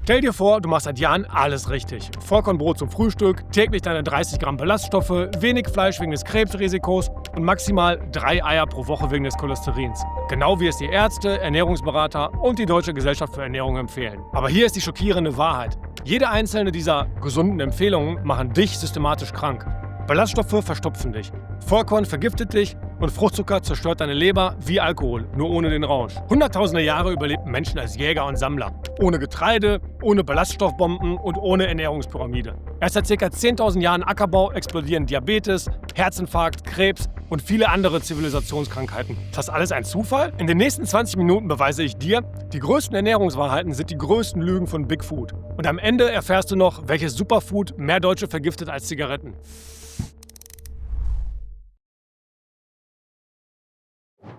Stell dir vor, du machst seit Jahren alles richtig. Vollkornbrot zum Frühstück, täglich deine 30 Gramm Ballaststoffe, wenig Fleisch wegen des Krebsrisikos und maximal 3 Eier pro Woche wegen des Cholesterins. Genau wie es die Ärzte, Ernährungsberater und die Deutsche Gesellschaft für Ernährung empfehlen. Aber hier ist die schockierende Wahrheit. Jede einzelne dieser gesunden Empfehlungen machen dich systematisch krank. Ballaststoffe verstopfen dich, Vollkorn vergiftet dich und Fruchtzucker zerstört deine Leber wie Alkohol, nur ohne den Rausch. Hunderttausende Jahre überlebten Menschen als Jäger und Sammler. Ohne Getreide, ohne Ballaststoffbomben und ohne Ernährungspyramide. Erst seit ca. 10.000 Jahren Ackerbau explodieren Diabetes, Herzinfarkt, Krebs und viele andere Zivilisationskrankheiten. Ist das alles ein Zufall? In den nächsten 20 Minuten beweise ich dir, die größten Ernährungswahrheiten sind die größten Lügen von Big Food. Und am Ende erfährst du noch, welches Superfood mehr Deutsche vergiftet als Zigaretten.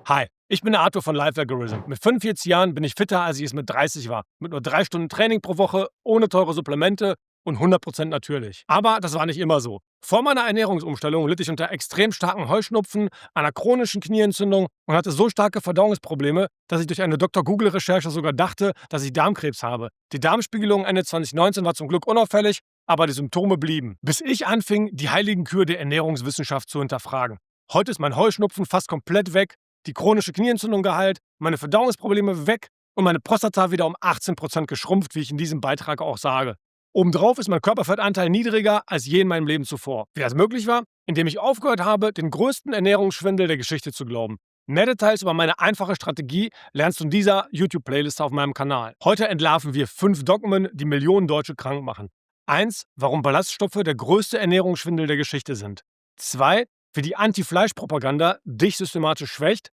Hi, ich bin der Arthur von Life Algorithm. Mit 45 Jahren bin ich fitter, als ich es mit 30 war. Mit nur 3 Stunden Training pro Woche, ohne teure Supplemente und 100% natürlich. Aber das war nicht immer so. Vor meiner Ernährungsumstellung litt ich unter extrem starken Heuschnupfen, einer chronischen Knieentzündung und hatte so starke Verdauungsprobleme, dass ich durch eine Dr. Google-Recherche sogar dachte, dass ich Darmkrebs habe. Die Darmspiegelung Ende 2019 war zum Glück unauffällig, aber die Symptome blieben. Bis ich anfing, die heiligen Kühe der Ernährungswissenschaft zu hinterfragen. Heute ist mein Heuschnupfen fast komplett weg, die chronische Knieentzündung geheilt, meine Verdauungsprobleme weg und meine Prostata wieder um 18% geschrumpft, wie ich in diesem Beitrag auch sage. Obendrauf ist mein Körperfettanteil niedriger als je in meinem Leben zuvor. Wie das möglich war? Indem ich aufgehört habe, den größten Ernährungsschwindel der Geschichte zu glauben. Mehr Details über meine einfache Strategie lernst du in dieser YouTube-Playlist auf meinem Kanal. Heute entlarven wir 5 Dogmen, die Millionen Deutsche krank machen. 1. Warum Ballaststoffe der größte Ernährungsschwindel der Geschichte sind. 2. Wie die Anti-Fleisch-Propaganda dich systematisch schwächt.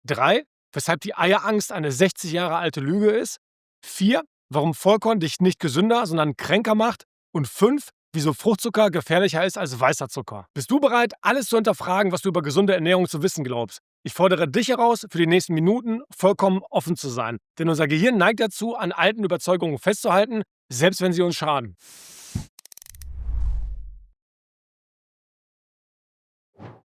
3. Weshalb die Eierangst eine 60 Jahre alte Lüge ist. 4. Warum Vollkorn dich nicht gesünder, sondern kränker macht. Und 5. Wieso Fruchtzucker gefährlicher ist als weißer Zucker. Bist du bereit, alles zu hinterfragen, was du über gesunde Ernährung zu wissen glaubst? Ich fordere dich heraus, für die nächsten Minuten vollkommen offen zu sein. Denn unser Gehirn neigt dazu, an alten Überzeugungen festzuhalten, selbst wenn sie uns schaden.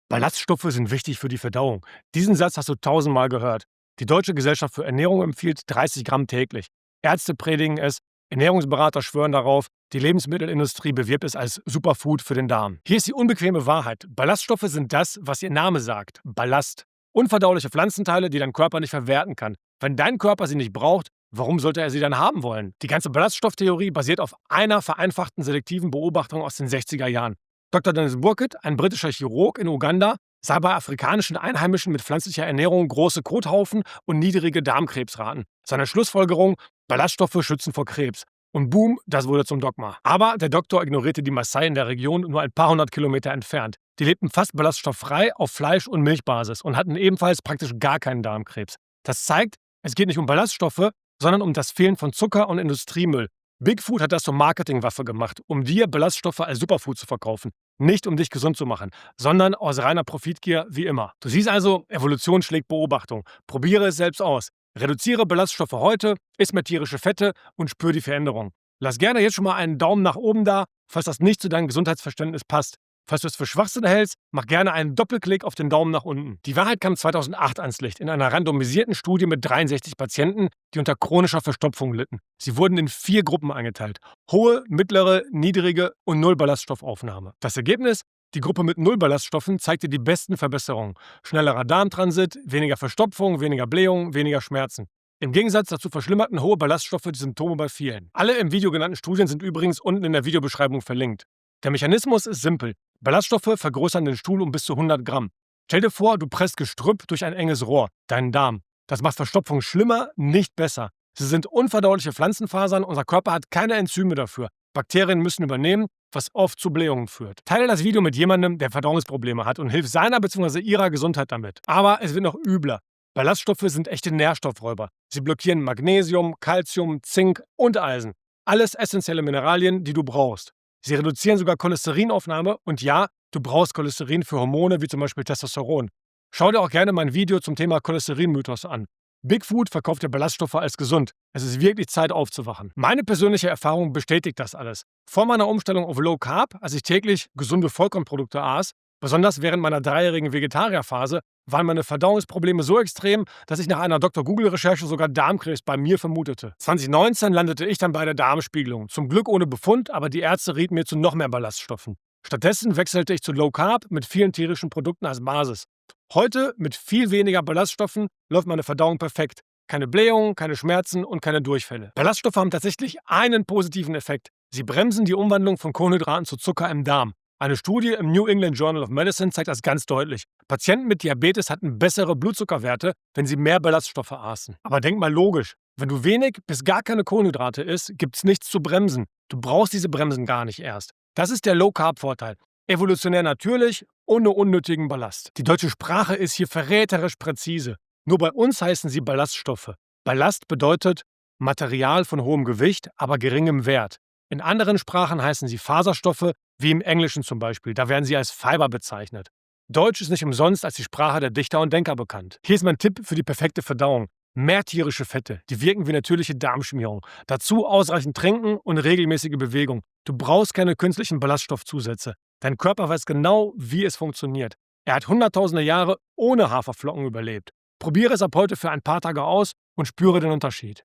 Ballaststoffe sind wichtig für die Verdauung. Diesen Satz hast du 1000-mal gehört. Die Deutsche Gesellschaft für Ernährung empfiehlt 30 Gramm täglich. Ärzte predigen es, Ernährungsberater schwören darauf, die Lebensmittelindustrie bewirbt es als Superfood für den Darm. Hier ist die unbequeme Wahrheit. Ballaststoffe sind das, was ihr Name sagt. Ballast. Unverdauliche Pflanzenteile, die dein Körper nicht verwerten kann. Wenn dein Körper sie nicht braucht, warum sollte er sie dann haben wollen? Die ganze Ballaststofftheorie basiert auf einer vereinfachten selektiven Beobachtung aus den 60er Jahren. Dr. Dennis Burkitt, ein britischer Chirurg in Uganda, sah bei afrikanischen Einheimischen mit pflanzlicher Ernährung große Kothaufen und niedrige Darmkrebsraten. Seine Schlussfolgerung: Ballaststoffe schützen vor Krebs. Und boom, das wurde zum Dogma. Aber der Doktor ignorierte die Maasai in der Region nur ein paar hundert Kilometer entfernt. Die lebten fast ballaststofffrei auf Fleisch- und Milchbasis und hatten ebenfalls praktisch gar keinen Darmkrebs. Das zeigt, es geht nicht um Ballaststoffe, sondern um das Fehlen von Zucker und Industriemüll. Big Food hat das zur Marketingwaffe gemacht, um dir Ballaststoffe als Superfood zu verkaufen. Nicht um dich gesund zu machen, sondern aus reiner Profitgier wie immer. Du siehst also, Evolution schlägt Beobachtung. Probiere es selbst aus. Reduziere Ballaststoffe heute, iss mehr tierische Fette und spür die Veränderung. Lass gerne jetzt schon mal einen Daumen nach oben da, falls das nicht zu deinem Gesundheitsverständnis passt. Falls du es für Schwachsinn hältst, mach gerne einen Doppelklick auf den Daumen nach unten. Die Wahrheit kam 2008 ans Licht in einer randomisierten Studie mit 63 Patienten, die unter chronischer Verstopfung litten. Sie wurden in 4 Gruppen eingeteilt: hohe, mittlere, niedrige und 0 Ballaststoffaufnahme. Das Ergebnis? Die Gruppe mit 0 Ballaststoffen zeigte die besten Verbesserungen. Schnellerer Darmtransit, weniger Verstopfung, weniger Blähung, weniger Schmerzen. Im Gegensatz dazu verschlimmerten hohe Ballaststoffe die Symptome bei vielen. Alle im Video genannten Studien sind übrigens unten in der Videobeschreibung verlinkt. Der Mechanismus ist simpel. Ballaststoffe vergrößern den Stuhl um bis zu 100 Gramm. Stell dir vor, du presst Gestrüpp durch ein enges Rohr, deinen Darm. Das macht Verstopfung schlimmer, nicht besser. Sie sind unverdauliche Pflanzenfasern, unser Körper hat keine Enzyme dafür. Bakterien müssen übernehmen, was oft zu Blähungen führt. Teile das Video mit jemandem, der Verdauungsprobleme hat und hilf seiner bzw. ihrer Gesundheit damit. Aber es wird noch übler. Ballaststoffe sind echte Nährstoffräuber. Sie blockieren Magnesium, Calcium, Zink und Eisen. Alles essentielle Mineralien, die du brauchst. Sie reduzieren sogar Cholesterinaufnahme und ja, du brauchst Cholesterin für Hormone wie zum Beispiel Testosteron. Schau dir auch gerne mein Video zum Thema Cholesterinmythos an. Big Food verkauft dir Ballaststoffe als gesund. Es ist wirklich Zeit aufzuwachen. Meine persönliche Erfahrung bestätigt das alles. Vor meiner Umstellung auf Low Carb, als ich täglich gesunde Vollkornprodukte aß, besonders während meiner 3-jährigen Vegetarierphase, waren meine Verdauungsprobleme so extrem, dass ich nach einer Dr. Google-Recherche sogar Darmkrebs bei mir vermutete. 2019 landete ich dann bei der Darmspiegelung. Zum Glück ohne Befund, aber die Ärzte rieten mir zu noch mehr Ballaststoffen. Stattdessen wechselte ich zu Low Carb mit vielen tierischen Produkten als Basis. Heute, mit viel weniger Ballaststoffen, läuft meine Verdauung perfekt. Keine Blähungen, keine Schmerzen und keine Durchfälle. Ballaststoffe haben tatsächlich einen positiven Effekt. Sie bremsen die Umwandlung von Kohlenhydraten zu Zucker im Darm. Eine Studie im New England Journal of Medicine zeigt das ganz deutlich. Patienten mit Diabetes hatten bessere Blutzuckerwerte, wenn sie mehr Ballaststoffe aßen. Aber denk mal logisch, wenn du wenig bis gar keine Kohlenhydrate isst, gibt's nichts zu bremsen. Du brauchst diese Bremsen gar nicht erst. Das ist der Low-Carb-Vorteil. Evolutionär natürlich, ohne unnötigen Ballast. Die deutsche Sprache ist hier verräterisch präzise. Nur bei uns heißen sie Ballaststoffe. Ballast bedeutet Material von hohem Gewicht, aber geringem Wert. In anderen Sprachen heißen sie Faserstoffe, wie im Englischen zum Beispiel. Da werden sie als Fiber bezeichnet. Deutsch ist nicht umsonst als die Sprache der Dichter und Denker bekannt. Hier ist mein Tipp für die perfekte Verdauung. Mehr tierische Fette, die wirken wie natürliche Darmschmierung. Dazu ausreichend trinken und regelmäßige Bewegung. Du brauchst keine künstlichen Ballaststoffzusätze. Dein Körper weiß genau, wie es funktioniert. Er hat hunderttausende Jahre ohne Haferflocken überlebt. Probiere es ab heute für ein paar Tage aus und spüre den Unterschied.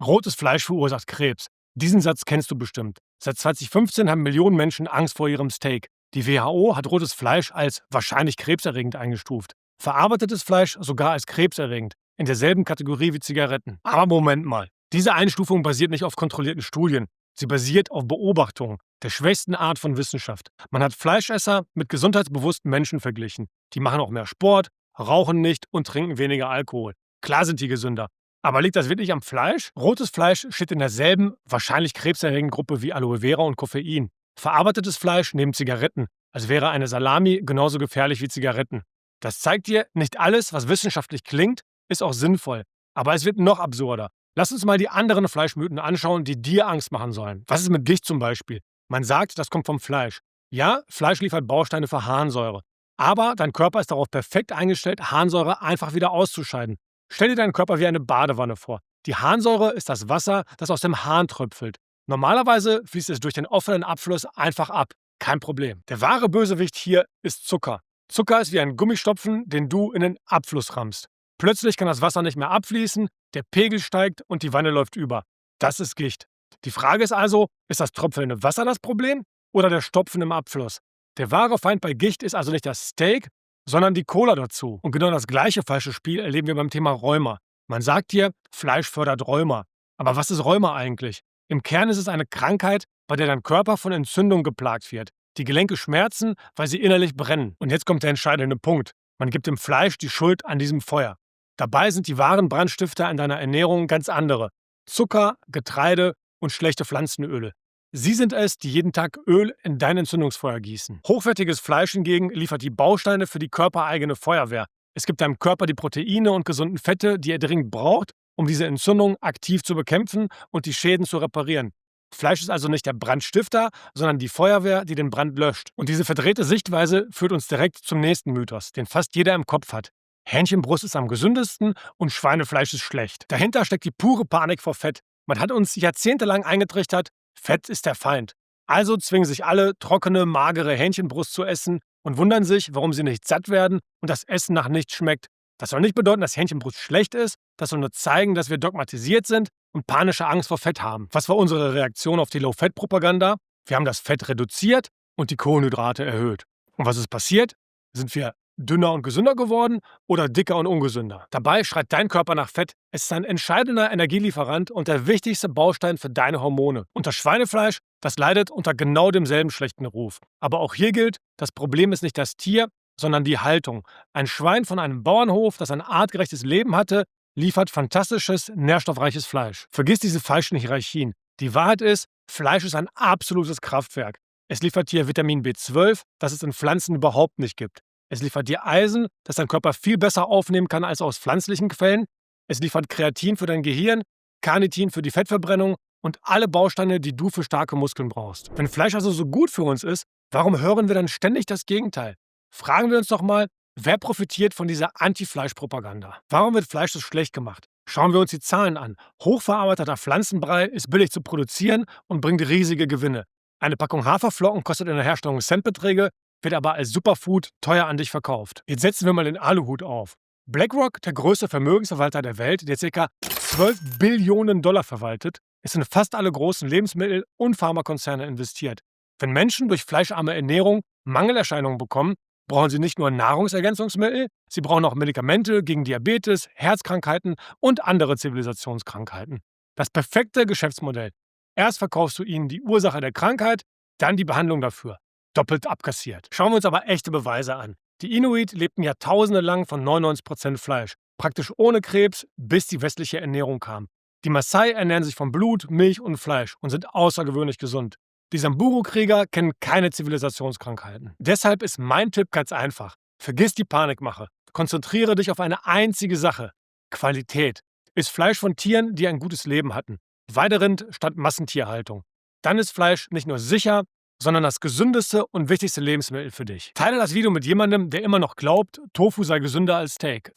Rotes Fleisch verursacht Krebs. Diesen Satz kennst du bestimmt. Seit 2015 haben Millionen Menschen Angst vor ihrem Steak. Die WHO hat rotes Fleisch als wahrscheinlich krebserregend eingestuft. Verarbeitetes Fleisch sogar als krebserregend, in derselben Kategorie wie Zigaretten. Aber Moment mal. Diese Einstufung basiert nicht auf kontrollierten Studien. Sie basiert auf Beobachtungen, der schwächsten Art von Wissenschaft. Man hat Fleischesser mit gesundheitsbewussten Menschen verglichen. Die machen auch mehr Sport, rauchen nicht und trinken weniger Alkohol. Klar sind die gesünder. Aber liegt das wirklich am Fleisch? Rotes Fleisch steht in derselben, wahrscheinlich krebserregenden Gruppe wie Aloe Vera und Koffein. Verarbeitetes Fleisch neben Zigaretten, als wäre eine Salami genauso gefährlich wie Zigaretten. Das zeigt dir, nicht alles, was wissenschaftlich klingt, ist auch sinnvoll. Aber es wird noch absurder. Lass uns mal die anderen Fleischmythen anschauen, die dir Angst machen sollen. Was ist mit Gicht zum Beispiel? Man sagt, das kommt vom Fleisch. Ja, Fleisch liefert Bausteine für Harnsäure. Aber dein Körper ist darauf perfekt eingestellt, Harnsäure einfach wieder auszuscheiden. Stell dir deinen Körper wie eine Badewanne vor. Die Harnsäure ist das Wasser, das aus dem Hahn tröpfelt. Normalerweise fließt es durch den offenen Abfluss einfach ab. Kein Problem. Der wahre Bösewicht hier ist Zucker. Zucker ist wie ein Gummistopfen, den du in den Abfluss rammst. Plötzlich kann das Wasser nicht mehr abfließen, der Pegel steigt und die Wanne läuft über. Das ist Gicht. Die Frage ist also, ist das tropfende Wasser das Problem oder der Stopfen im Abfluss? Der wahre Feind bei Gicht ist also nicht das Steak, sondern die Cola dazu. Und genau das gleiche falsche Spiel erleben wir beim Thema Rheuma. Man sagt dir, Fleisch fördert Rheuma. Aber was ist Rheuma eigentlich? Im Kern ist es eine Krankheit, bei der dein Körper von Entzündung geplagt wird. Die Gelenke schmerzen, weil sie innerlich brennen. Und jetzt kommt der entscheidende Punkt. Man gibt dem Fleisch die Schuld an diesem Feuer. Dabei sind die wahren Brandstifter in deiner Ernährung ganz andere. Zucker, Getreide und schlechte Pflanzenöle. Sie sind es, die jeden Tag Öl in dein Entzündungsfeuer gießen. Hochwertiges Fleisch hingegen liefert die Bausteine für die körpereigene Feuerwehr. Es gibt deinem Körper die Proteine und gesunden Fette, die er dringend braucht, um diese Entzündung aktiv zu bekämpfen und die Schäden zu reparieren. Fleisch ist also nicht der Brandstifter, sondern die Feuerwehr, die den Brand löscht. Und diese verdrehte Sichtweise führt uns direkt zum nächsten Mythos, den fast jeder im Kopf hat. Hähnchenbrust ist am gesündesten und Schweinefleisch ist schlecht. Dahinter steckt die pure Panik vor Fett. Man hat uns jahrzehntelang eingetrichtert, Fett ist der Feind. Also zwingen sich alle, trockene, magere Hähnchenbrust zu essen und wundern sich, warum sie nicht satt werden und das Essen nach nichts schmeckt. Das soll nicht bedeuten, dass Hähnchenbrust schlecht ist, das soll nur zeigen, dass wir dogmatisiert sind und panische Angst vor Fett haben. Was war unsere Reaktion auf die Low-Fat-Propaganda? Wir haben das Fett reduziert und die Kohlenhydrate erhöht. Und was ist passiert? Sind wir dünner und gesünder geworden oder dicker und ungesünder? Dabei schreit dein Körper nach Fett. Es ist ein entscheidender Energielieferant und der wichtigste Baustein für deine Hormone. Und das Schweinefleisch, das leidet unter genau demselben schlechten Ruf. Aber auch hier gilt, das Problem ist nicht das Tier, sondern die Haltung. Ein Schwein von einem Bauernhof, das ein artgerechtes Leben hatte, liefert fantastisches, nährstoffreiches Fleisch. Vergiss diese falschen Hierarchien. Die Wahrheit ist, Fleisch ist ein absolutes Kraftwerk. Es liefert dir Vitamin B12, das es in Pflanzen überhaupt nicht gibt. Es liefert dir Eisen, das dein Körper viel besser aufnehmen kann als aus pflanzlichen Quellen. Es liefert Kreatin für dein Gehirn, Carnitin für die Fettverbrennung und alle Bausteine, die du für starke Muskeln brauchst. Wenn Fleisch also so gut für uns ist, warum hören wir dann ständig das Gegenteil? Fragen wir uns doch mal, wer profitiert von dieser Anti-Fleisch-Propaganda? Warum wird Fleisch so schlecht gemacht? Schauen wir uns die Zahlen an. Hochverarbeiteter Pflanzenbrei ist billig zu produzieren und bringt riesige Gewinne. Eine Packung Haferflocken kostet in der Herstellung Centbeträge, wird aber als Superfood teuer an dich verkauft. Jetzt setzen wir mal den Aluhut auf. BlackRock, der größte Vermögensverwalter der Welt, der ca. 12 Billionen Dollar verwaltet, ist in fast alle großen Lebensmittel- und Pharmakonzerne investiert. Wenn Menschen durch fleischarme Ernährung Mangelerscheinungen bekommen, brauchen sie nicht nur Nahrungsergänzungsmittel, sie brauchen auch Medikamente gegen Diabetes, Herzkrankheiten und andere Zivilisationskrankheiten. Das perfekte Geschäftsmodell. Erst verkaufst du ihnen die Ursache der Krankheit, dann die Behandlung dafür. Doppelt abkassiert. Schauen wir uns aber echte Beweise an. Die Inuit lebten Jahrtausende lang von 99% Fleisch, praktisch ohne Krebs, bis die westliche Ernährung kam. Die Maasai ernähren sich von Blut, Milch und Fleisch und sind außergewöhnlich gesund. Die Samburu-Krieger kennen keine Zivilisationskrankheiten. Deshalb ist mein Tipp ganz einfach. Vergiss die Panikmache. Konzentriere dich auf eine einzige Sache. Qualität. Iss Fleisch von Tieren, die ein gutes Leben hatten. Weiderind statt Massentierhaltung. Dann ist Fleisch nicht nur sicher, sondern das gesündeste und wichtigste Lebensmittel für dich. Teile das Video mit jemandem, der immer noch glaubt, Tofu sei gesünder als Steak.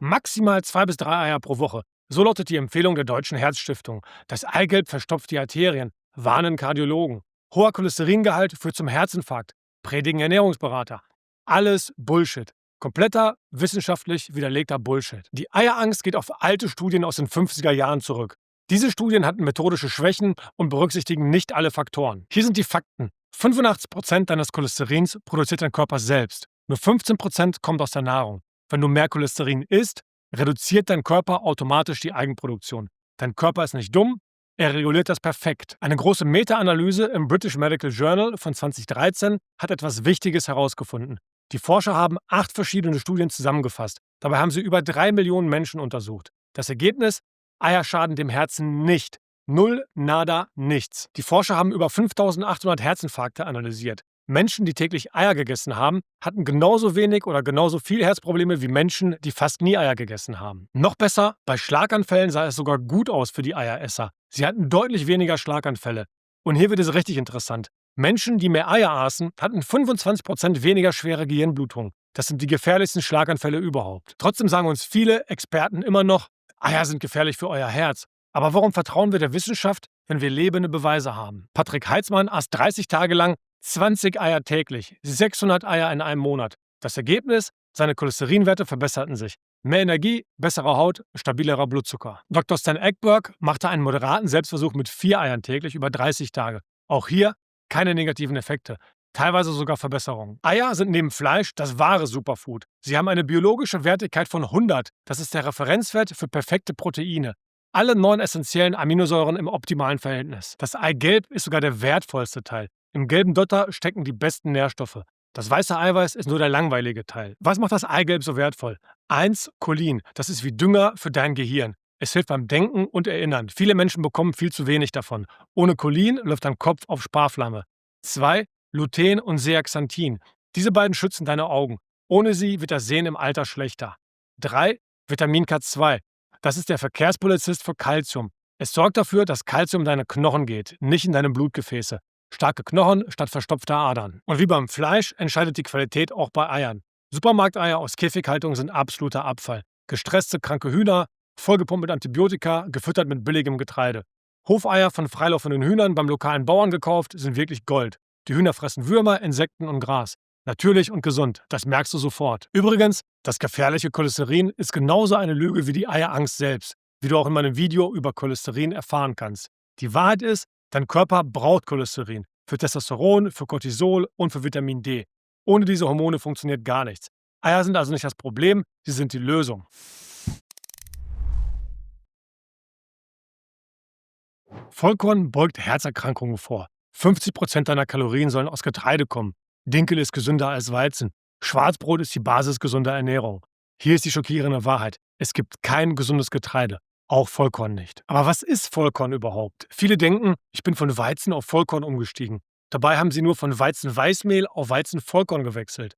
Maximal 2 bis 3 Eier pro Woche. So lautet die Empfehlung der Deutschen Herzstiftung. Das Eigelb verstopft die Arterien, warnen Kardiologen. Hoher Cholesteringehalt führt zum Herzinfarkt, predigen Ernährungsberater. Alles Bullshit. Kompletter, wissenschaftlich widerlegter Bullshit. Die Eierangst geht auf alte Studien aus den 50er Jahren zurück. Diese Studien hatten methodische Schwächen und berücksichtigen nicht alle Faktoren. Hier sind die Fakten. 85% deines Cholesterins produziert dein Körper selbst. Nur 15% kommt aus der Nahrung. Wenn du mehr Cholesterin isst, reduziert dein Körper automatisch die Eigenproduktion. Dein Körper ist nicht dumm, er reguliert das perfekt. Eine große Meta-Analyse im British Medical Journal von 2013 hat etwas Wichtiges herausgefunden. Die Forscher haben 8 verschiedene Studien zusammengefasst. Dabei haben sie über 3 Millionen Menschen untersucht. Das Ergebnis? Eier schaden dem Herzen nicht. Null, nada, nichts. Die Forscher haben über 5800 Herzinfarkte analysiert. Menschen, die täglich Eier gegessen haben, hatten genauso wenig oder genauso viel Herzprobleme wie Menschen, die fast nie Eier gegessen haben. Noch besser, bei Schlaganfällen sah es sogar gut aus für die Eieresser. Sie hatten deutlich weniger Schlaganfälle. Und hier wird es richtig interessant. Menschen, die mehr Eier aßen, hatten 25% weniger schwere Gehirnblutung. Das sind die gefährlichsten Schlaganfälle überhaupt. Trotzdem sagen uns viele Experten immer noch, Eier sind gefährlich für euer Herz. Aber warum vertrauen wir der Wissenschaft, wenn wir lebende Beweise haben? Patrick Heitzmann aß 30 Tage lang 20 Eier täglich, 600 Eier in einem Monat. Das Ergebnis? Seine Cholesterinwerte verbesserten sich. Mehr Energie, bessere Haut, stabilerer Blutzucker. Dr. Stan Ekberg machte einen moderaten Selbstversuch mit 4 Eiern täglich über 30 Tage. Auch hier keine negativen Effekte, teilweise sogar Verbesserungen. Eier sind neben Fleisch das wahre Superfood. Sie haben eine biologische Wertigkeit von 100. Das ist der Referenzwert für perfekte Proteine. Alle 9 essentiellen Aminosäuren im optimalen Verhältnis. Das Eigelb ist sogar der wertvollste Teil. Im gelben Dotter stecken die besten Nährstoffe. Das weiße Eiweiß ist nur der langweilige Teil. Was macht das Eigelb so wertvoll? 1. Cholin. Das ist wie Dünger für dein Gehirn. Es hilft beim Denken und Erinnern. Viele Menschen bekommen viel zu wenig davon. Ohne Cholin läuft dein Kopf auf Sparflamme. 2. Lutein und Zeaxanthin. Diese beiden schützen deine Augen. Ohne sie wird das Sehen im Alter schlechter. 3. Vitamin K2. Das ist der Verkehrspolizist für Calcium. Es sorgt dafür, dass Calcium in deine Knochen geht, nicht in deine Blutgefäße. Starke Knochen statt verstopfter Adern. Und wie beim Fleisch entscheidet die Qualität auch bei Eiern. Supermarkteier aus Käfighaltung sind absoluter Abfall. Gestresste, kranke Hühner, vollgepumpt mit Antibiotika, gefüttert mit billigem Getreide. Hofeier von freilaufenden Hühnern beim lokalen Bauern gekauft, sind wirklich Gold. Die Hühner fressen Würmer, Insekten und Gras. Natürlich und gesund, das merkst du sofort. Übrigens, das gefährliche Cholesterin ist genauso eine Lüge wie die Eierangst selbst, wie du auch in meinem Video über Cholesterin erfahren kannst. Die Wahrheit ist, dein Körper braucht Cholesterin für Testosteron, für Cortisol und für Vitamin D. Ohne diese Hormone funktioniert gar nichts. Eier sind also nicht das Problem, sie sind die Lösung. Vollkorn beugt Herzerkrankungen vor. 50% deiner Kalorien sollen aus Getreide kommen. Dinkel ist gesünder als Weizen. Schwarzbrot ist die Basis gesunder Ernährung. Hier ist die schockierende Wahrheit. Es gibt kein gesundes Getreide. Auch Vollkorn nicht. Aber was ist Vollkorn überhaupt? Viele denken, ich bin von Weizen auf Vollkorn umgestiegen. Dabei haben sie nur von Weizenweißmehl auf Weizenvollkorn gewechselt.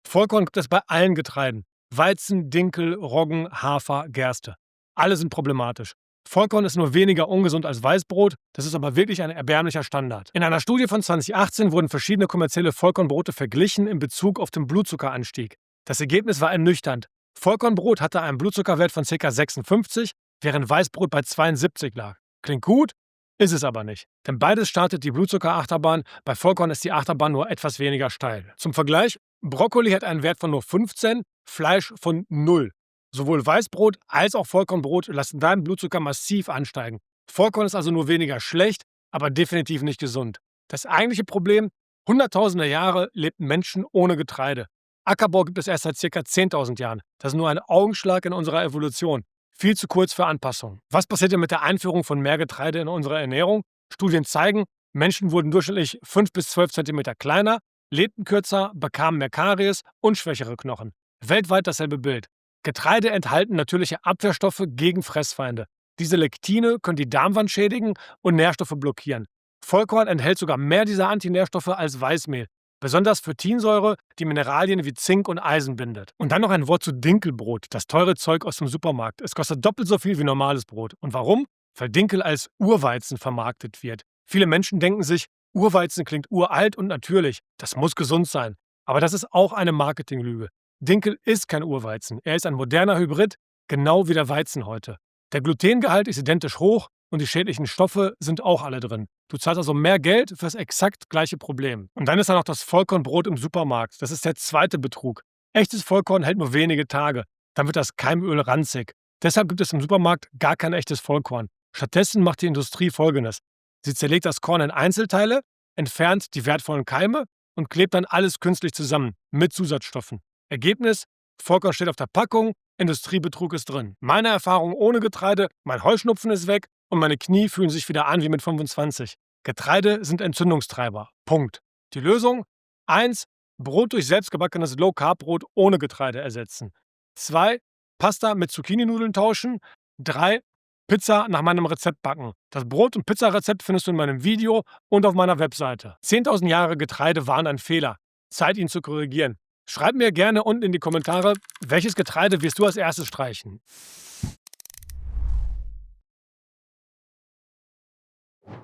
Vollkorn gibt es bei allen Getreiden. Weizen, Dinkel, Roggen, Hafer, Gerste. Alle sind problematisch. Vollkorn ist nur weniger ungesund als Weißbrot, das ist aber wirklich ein erbärmlicher Standard. In einer Studie von 2018 wurden verschiedene kommerzielle Vollkornbrote verglichen in Bezug auf den Blutzuckeranstieg. Das Ergebnis war ernüchternd. Vollkornbrot hatte einen Blutzuckerwert von ca. 56, während Weißbrot bei 72 lag. Klingt gut, ist es aber nicht. Denn beides startet die Blutzuckerachterbahn, bei Vollkorn ist die Achterbahn nur etwas weniger steil. Zum Vergleich, Brokkoli hat einen Wert von nur 15, Fleisch von 0. Sowohl Weißbrot als auch Vollkornbrot lassen deinen Blutzucker massiv ansteigen. Vollkorn ist also nur weniger schlecht, aber definitiv nicht gesund. Das eigentliche Problem: Hunderttausende Jahre lebten Menschen ohne Getreide. Ackerbau gibt es erst seit ca. 10.000 Jahren. Das ist nur ein Augenschlag in unserer Evolution. Viel zu kurz für Anpassung. Was passiert denn mit der Einführung von mehr Getreide in unserer Ernährung? Studien zeigen, Menschen wurden durchschnittlich 5 bis 12 Zentimeter kleiner, lebten kürzer, bekamen mehr Karies und schwächere Knochen. Weltweit dasselbe Bild. Getreide enthalten natürliche Abwehrstoffe gegen Fressfeinde. Diese Lektine können die Darmwand schädigen und Nährstoffe blockieren. Vollkorn enthält sogar mehr dieser Antinährstoffe als Weißmehl. Besonders Phytinsäure, die Mineralien wie Zink und Eisen bindet. Und dann noch ein Wort zu Dinkelbrot, das teure Zeug aus dem Supermarkt. Es kostet doppelt so viel wie normales Brot. Und warum? Weil Dinkel als Urweizen vermarktet wird. Viele Menschen denken sich, Urweizen klingt uralt und natürlich. Das muss gesund sein. Aber das ist auch eine Marketinglüge. Dinkel ist kein Urweizen. Er ist ein moderner Hybrid, genau wie der Weizen heute. Der Glutengehalt ist identisch hoch und die schädlichen Stoffe sind auch alle drin. Du zahlst also mehr Geld für das exakt gleiche Problem. Und dann ist da noch das Vollkornbrot im Supermarkt. Das ist der zweite Betrug. Echtes Vollkorn hält nur wenige Tage. Dann wird das Keimöl ranzig. Deshalb gibt es im Supermarkt gar kein echtes Vollkorn. Stattdessen macht die Industrie Folgendes: Sie zerlegt das Korn in Einzelteile, entfernt die wertvollen Keime und klebt dann alles künstlich zusammen mit Zusatzstoffen. Ergebnis: Vollkorn steht auf der Packung, Industriebetrug ist drin. Meine Erfahrung ohne Getreide: Mein Heuschnupfen ist weg und meine Knie fühlen sich wieder an wie mit 25. Getreide sind Entzündungstreiber. Punkt. Die Lösung: 1. Brot durch selbstgebackenes Low-Carb-Brot ohne Getreide ersetzen. 2. Pasta mit Zucchini-Nudeln tauschen. 3. Pizza nach meinem Rezept backen. Das Brot- und Pizzarezept findest du in meinem Video und auf meiner Webseite. 10.000 Jahre Getreide waren ein Fehler. Zeit, ihn zu korrigieren. Schreib mir gerne unten in die Kommentare, welches Getreide wirst du als erstes streichen.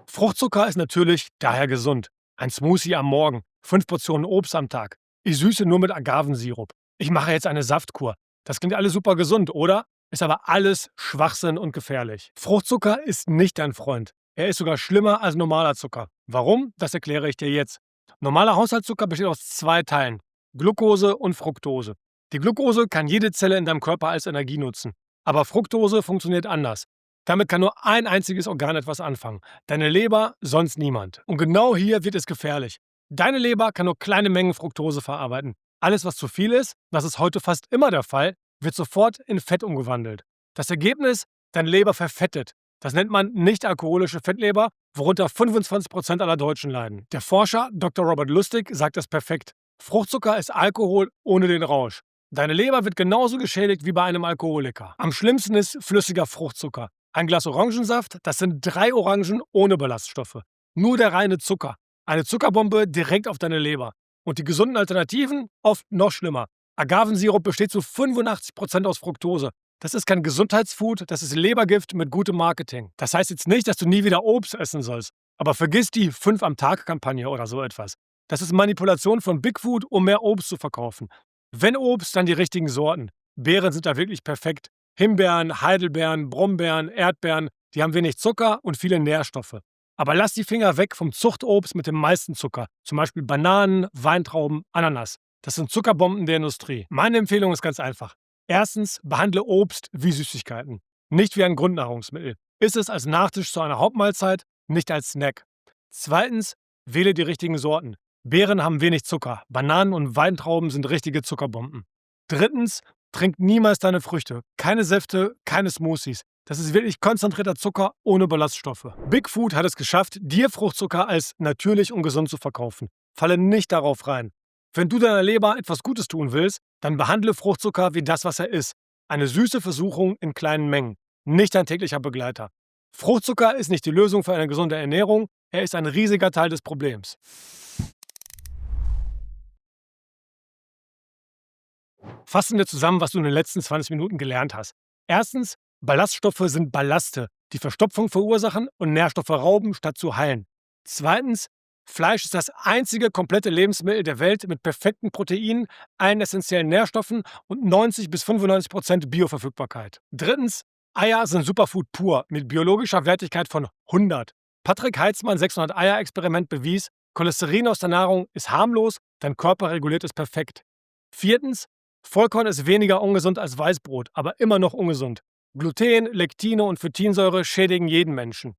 Fruchtzucker ist natürlich daher gesund. Ein Smoothie am Morgen, 5 Portionen Obst am Tag. Ich süße nur mit Agavensirup. Ich mache jetzt eine Saftkur. Das klingt alles super gesund, oder? Ist aber alles Schwachsinn und gefährlich. Fruchtzucker ist nicht dein Freund. Er ist sogar schlimmer als normaler Zucker. Warum? Das erkläre ich dir jetzt. Normaler Haushaltszucker besteht aus 2 Teilen: Glucose und Fructose. Die Glucose kann jede Zelle in deinem Körper als Energie nutzen. Aber Fructose funktioniert anders. Damit kann nur ein einziges Organ etwas anfangen. Deine Leber, sonst niemand. Und genau hier wird es gefährlich. Deine Leber kann nur kleine Mengen Fructose verarbeiten. Alles, was zu viel ist, das ist heute fast immer der Fall, wird sofort in Fett umgewandelt. Das Ergebnis: Deine Leber verfettet. Das nennt man nicht-alkoholische Fettleber, worunter 25% aller Deutschen leiden. Der Forscher Dr. Robert Lustig sagt es perfekt: Fruchtzucker ist Alkohol ohne den Rausch. Deine Leber wird genauso geschädigt wie bei einem Alkoholiker. Am schlimmsten ist flüssiger Fruchtzucker. Ein Glas Orangensaft, das sind 3 Orangen ohne Ballaststoffe. Nur der reine Zucker. Eine Zuckerbombe direkt auf deine Leber. Und die gesunden Alternativen? Oft noch schlimmer. Agavensirup besteht zu 85% aus Fructose. Das ist kein Gesundheitsfood, das ist Lebergift mit gutem Marketing. Das heißt jetzt nicht, dass du nie wieder Obst essen sollst. Aber vergiss die 5-am-Tag-Kampagne oder so etwas. Das ist Manipulation von Big Food, um mehr Obst zu verkaufen. Wenn Obst, dann die richtigen Sorten. Beeren sind da wirklich perfekt. Himbeeren, Heidelbeeren, Brombeeren, Erdbeeren, die haben wenig Zucker und viele Nährstoffe. Aber lass die Finger weg vom Zuchtobst mit dem meisten Zucker. Zum Beispiel Bananen, Weintrauben, Ananas. Das sind Zuckerbomben der Industrie. Meine Empfehlung ist ganz einfach. Erstens, behandle Obst wie Süßigkeiten. Nicht wie ein Grundnahrungsmittel. Iss es als Nachtisch zu einer Hauptmahlzeit, nicht als Snack. Zweitens, wähle die richtigen Sorten. Beeren haben wenig Zucker. Bananen und Weintrauben sind richtige Zuckerbomben. Drittens, trink niemals deine Früchte. Keine Säfte, keine Smoothies. Das ist wirklich konzentrierter Zucker ohne Ballaststoffe. Big Food hat es geschafft, dir Fruchtzucker als natürlich und gesund zu verkaufen. Falle nicht darauf rein. Wenn du deiner Leber etwas Gutes tun willst, dann behandle Fruchtzucker wie das, was er ist. Eine süße Versuchung in kleinen Mengen. Nicht ein täglicher Begleiter. Fruchtzucker ist nicht die Lösung für eine gesunde Ernährung. Er ist ein riesiger Teil des Problems. Fassen wir zusammen, was du in den letzten 20 Minuten gelernt hast. Erstens, Ballaststoffe sind Ballaste, die Verstopfung verursachen und Nährstoffe rauben, statt zu heilen. Zweitens, Fleisch ist das einzige komplette Lebensmittel der Welt mit perfekten Proteinen, allen essentiellen Nährstoffen und 90 bis 95% Bioverfügbarkeit. Drittens, Eier sind Superfood pur mit biologischer Wertigkeit von 100. Patrick Heitzmann 600 Eier-Experiment bewies, Cholesterin aus der Nahrung ist harmlos, dein Körper reguliert es perfekt. Viertens, Vollkorn ist weniger ungesund als Weißbrot, aber immer noch ungesund. Gluten, Lektine und Phytinsäure schädigen jeden Menschen.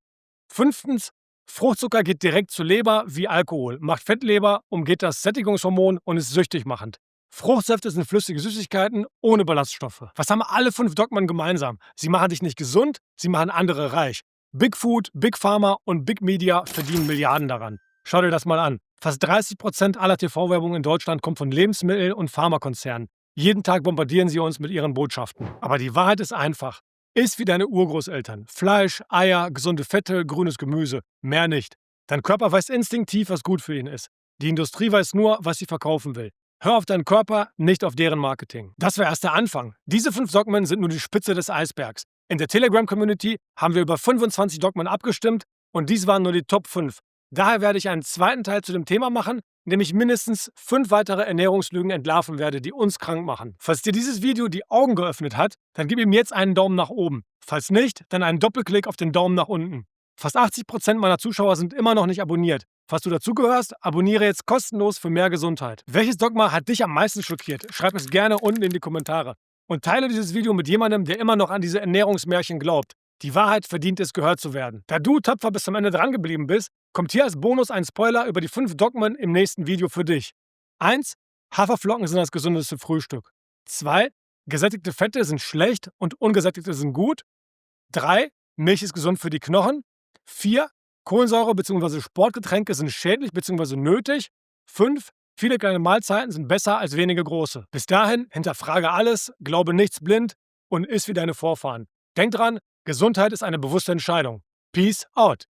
Fünftens, Fruchtzucker geht direkt zur Leber wie Alkohol, macht Fettleber, umgeht das Sättigungshormon und ist süchtig machend. Fruchtsäfte sind flüssige Süßigkeiten ohne Ballaststoffe. Was haben alle 5 Dogmen gemeinsam? Sie machen dich nicht gesund, sie machen andere reich. Big Food, Big Pharma und Big Media verdienen Milliarden daran. Schau dir das mal an. Fast 30% aller TV-Werbung in Deutschland kommt von Lebensmittel- und Pharmakonzernen. Jeden Tag bombardieren sie uns mit ihren Botschaften. Aber die Wahrheit ist einfach. Iss wie deine Urgroßeltern. Fleisch, Eier, gesunde Fette, grünes Gemüse. Mehr nicht. Dein Körper weiß instinktiv, was gut für ihn ist. Die Industrie weiß nur, was sie verkaufen will. Hör auf deinen Körper, nicht auf deren Marketing. Das war erst der Anfang. Diese 5 Dogmen sind nur die Spitze des Eisbergs. In der Telegram-Community haben wir über 25 Dogmen abgestimmt und dies waren nur die Top 5. Daher werde ich einen zweiten Teil zu dem Thema machen, in dem ich mindestens 5 weitere Ernährungslügen entlarven werde, die uns krank machen. Falls dir dieses Video die Augen geöffnet hat, dann gib ihm jetzt einen Daumen nach oben. Falls nicht, dann einen Doppelklick auf den Daumen nach unten. Fast 80% meiner Zuschauer sind immer noch nicht abonniert. Falls du dazugehörst, abonniere jetzt kostenlos für mehr Gesundheit. Welches Dogma hat dich am meisten schockiert? Schreib es gerne unten in die Kommentare. Und teile dieses Video mit jemandem, der immer noch an diese Ernährungsmärchen glaubt. Die Wahrheit verdient es, gehört zu werden. Da du tapfer bis zum Ende dran geblieben bist, kommt hier als Bonus ein Spoiler über die 5 Dogmen im nächsten Video für dich. 1. Haferflocken sind das gesündeste Frühstück. 2. Gesättigte Fette sind schlecht und ungesättigte sind gut. 3. Milch ist gesund für die Knochen. 4. Kohlensäure bzw. Sportgetränke sind schädlich bzw. nötig. 5. Viele kleine Mahlzeiten sind besser als wenige große. Bis dahin, hinterfrage alles, glaube nichts blind und iss wie deine Vorfahren. Denk dran, Gesundheit ist eine bewusste Entscheidung. Peace out.